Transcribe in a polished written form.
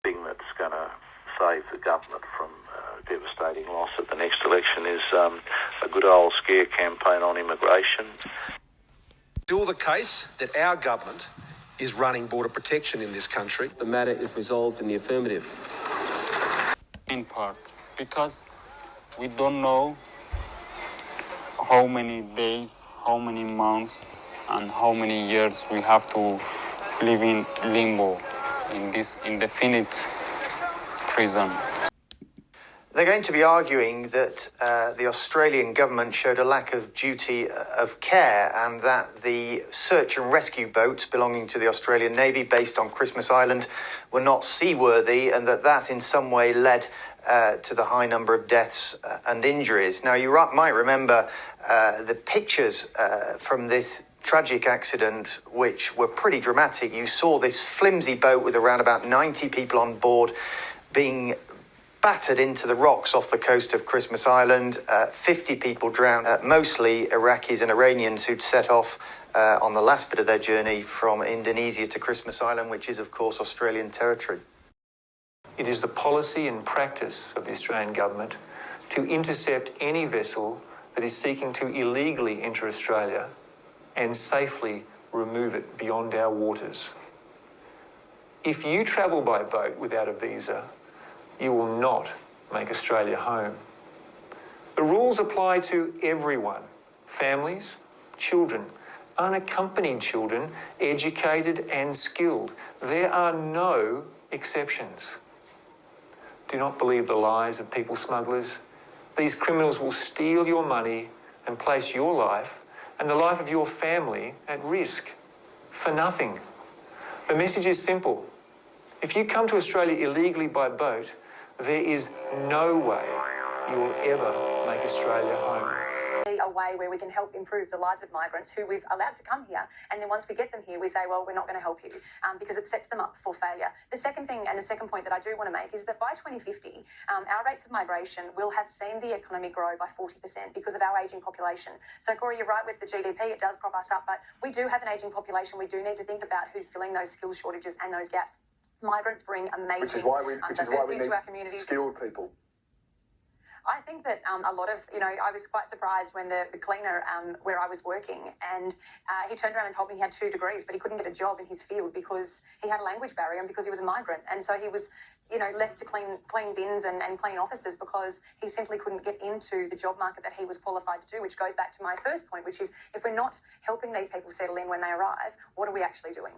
thing that's going to save the government from devastating loss at the next election is a good old scare campaign on immigration. Still the case that our government is running border protection in this country. The matter is resolved in the affirmative. In part, because we don't know how many days, how many months, and how many years we have to live in limbo in this indefinite prison. They're going to be arguing that the Australian government showed a lack of duty of care and that the search and rescue boats belonging to the Australian Navy based on Christmas Island were not seaworthy and that in some way led to the high number of deaths and injuries. Now, you might remember the pictures from this tragic accident, which were pretty dramatic. You saw this flimsy boat with around about 90 people on board being battered into the rocks off the coast of Christmas Island. 50 people drowned, mostly Iraqis and Iranians who'd set off on the last bit of their journey from Indonesia to Christmas Island, which is, of course, Australian territory. It is the policy and practice of the Australian government to intercept any vessel that is seeking to illegally enter Australia and safely remove it beyond our waters. If you travel by boat without a visa, you will not make Australia home. The rules apply to everyone: families, children, unaccompanied children, educated and skilled. There are no exceptions. Do not believe the lies of people smugglers. These criminals will steal your money and place your life and the life of your family at risk for nothing. The message is simple. If you come to Australia illegally by boat, there is no way you will ever make Australia home. A way where we can help improve the lives of migrants who we've allowed to come here, and then once we get them here we say, well, we're not going to help you because it sets them up for failure. The second thing and the second point that I do want to make is that by 2050 our rates of migration will have seen the economy grow by 40% because of our ageing population. So Corey, you're right with the GDP, it does prop us up, but we do have an ageing population. We do need to think about who's filling those skills shortages and those gaps. Migrants bring amazing which is why we need to our communities. Skilled people. I think that a lot of, I was quite surprised when the cleaner where I was working, and he turned around and told me he had 2 degrees, but he couldn't get a job in his field because he had a language barrier and because he was a migrant. And so he was, left to clean bins and clean offices because he simply couldn't get into the job market that he was qualified to do, which goes back to my first point, which is if we're not helping these people settle in when they arrive, what are we actually doing?